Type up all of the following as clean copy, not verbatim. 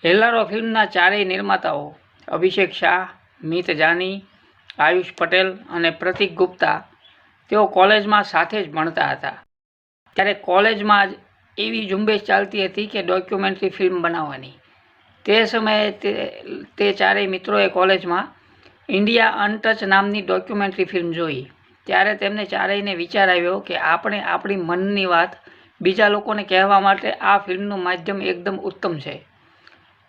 हेल्लारो फिल्मना चारेय निर्माताओं अभिषेक शाह, मीत जानी, आयुष पटेल और प्रतीक गुप्ता तेओ कॉलेज में साथे ज भणता हता। त्यारे कॉलेज में एवी झुंबेश चालती हती कि डॉक्यूमेंटरी फिल्म बनाववानी। ते समये ते चारेय मित्रोए कॉलेज में इंडिया अनटच नामनी डॉक्यूमेंटरी फिल्म जोई। त्यारे तेमने चारेयने विचार आव्यो कि आपणे आपणी मननी वात बीजा लोकोने कहेवा माटे आ फिल्मनुं माध्यम एकदम उत्तम छे।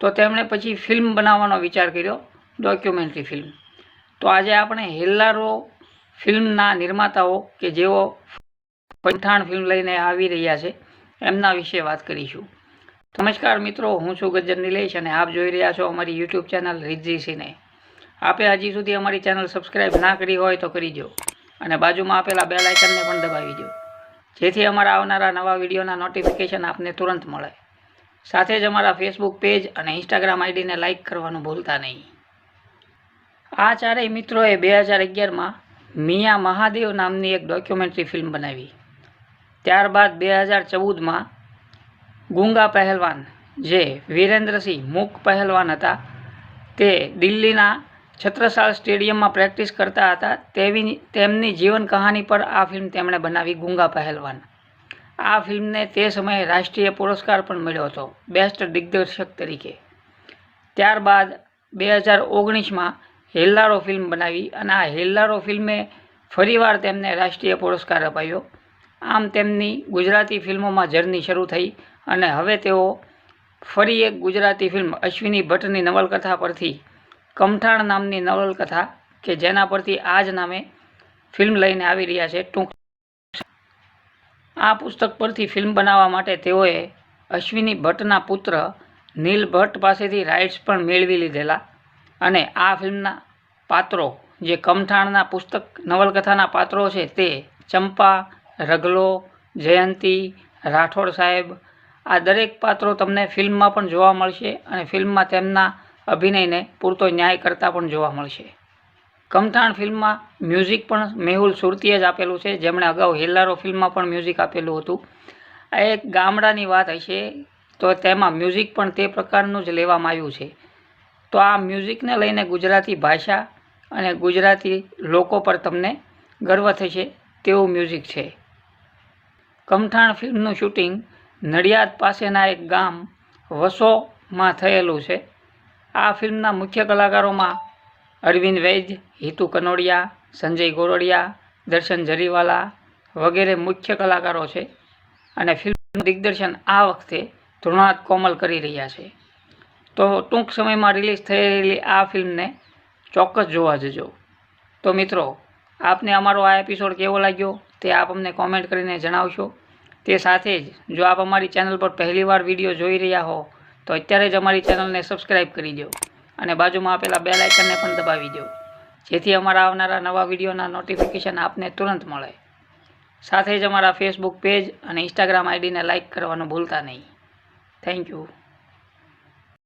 तो तेमणे पछी फिल्म बनाववानो विचार कर्यो, डॉक्यूमेंटरी फिल्म। तो आज आपणे हेल्लारो फिल्मना निर्माताओं के जेओ पठाण फिल्म लईने आवी रह्या छे एमना विषे वात करीशुं। नमस्कार मित्रों, हूँ छुं गज्जर नीलेश अने आप जोई रह्या छो अमारी यूट्यूब चेनल रिद्धि सिने। आपे हजी सुधी अमारी चेनल सब्सक्राइब ना करी होय तो करी दो अने बाजुमां आपेला बेल आइकनने पण दबावी दो, जेथी अमारा आवनारा नवा विडियोना नोटिफिकेशन आपने तुरंत मळे। साथे ज अमारा फेसबुक पेज और इंस्टाग्राम आईडी ने लाइक करवानुं भूलता नहीं। आ चारेय मित्रोए 2011 में मियाँ महादेव नामनी एक डॉक्यूमेंटरी फिल्म बनावी। त्यारबाद 2014 में गूंगा पहलवान जे वीरेंद्र सिंह मूक पहलवान हता ते दिल्लीना छत्रसाल स्टेडियम में प्रेक्टिस करता हता तेमनी जीवन कहानी पर आ फिल्म तेमणे बनावी, गूंगा पहलवान। आ फिल्म ने ते समय राष्ट्रीय पुरस्कार पण मळ्यो हतो बेस्ट दिग्दर्शक तरीके। त्यारबाद 2019 में हेल्लारो फिल्म बनावी अने आ हेल्लारो फिल्मे फरीवार तेमने राष्ट्रीय पुरस्कार अपायो। आम तेमनी गुजराती फिल्मों में जर्नी शरू थई अने हवे तेओ फरी एक गुजराती फिल्म अश्विनी भट्टनी नवलकथा परथी कमठाण नामनी नवलकथा के जेना परथी आज नामे फिल्म लईने आवी रह्या छे। टूंक आ पुस्तक परथी फिल्म बनाववा माटे तेओए अश्विनी भट्टना पुत्र नील भट्ट पासेथी राइट्स पण मेळवी लीधेला अने आ फिल्मना पात्रों जे कमठाणना पुस्तक नवलकथाना पात्रों छे ते चंपा, रगलो, जयंती, राठोड साहेब आ दरेक पात्रों तमने फिल्ममां पण जोवा मळशे अने फिल्ममां तेमना अभिनयने पूरतो न्याय करता पण जोवा मळशे। कमठाण फिल्म में म्यूजिक पण मेहुल सुरतीए ज आपेलुं छे, जेमणे अगाऊ हेल्लारो फिल्म में पण म्यूजिक आपेलुं हतुं। आ एक गामडानी वात हशे तो तेमां म्यूजिक पण ते प्रकारनुं ज लेवामां आव्युं छे। तो आ म्यूजिकने लईने गुजराती भाषा अने गुजराती लोको पर तमने गर्व थशे तेवुं म्यूजिक छे। कमठाण फिल्मनुं शूटिंग नडियाद पासेना एक गाम वसो में थयेलुं छे। आ फिल्मना मुख्य कलाकारों में अरविंद वैद्य, हितू कनोडिया, संजय गोरडिया, दर्शन जरीवाला वगैरह मुख्य कलाकारों छे अने फिल्म दिग्दर्शन आ वखते ध्रुनाथ कोमल करी रह्या छे। तो टूंक समय में रिलीज थयेली आ फिल्म ने चौक्कस जोवा जजो। तो मित्रों, आपने अमारो आ एपिसोड केवो लाग्यो ते आप अमने कॉमेंट करीने जणावशो। ते साथे ज जो आप अमारी चेनल पर पहली वार विडियो जोई रह्या हो तो अत्यारे ज अमारी चेनल ने सब्सक्राइब करी दो अने बाजुमां आपेला बेल आइकनने पण दबावी दो, जेथी अमारा आवनारा नवा विडियोना नोटिफिकेशन आपने तुरंत मळे। साथे ज अमारा फेसबुक पेज और इंस्टाग्राम आईडी ने लाइक करवानुं भूलता नहीं। Thank you.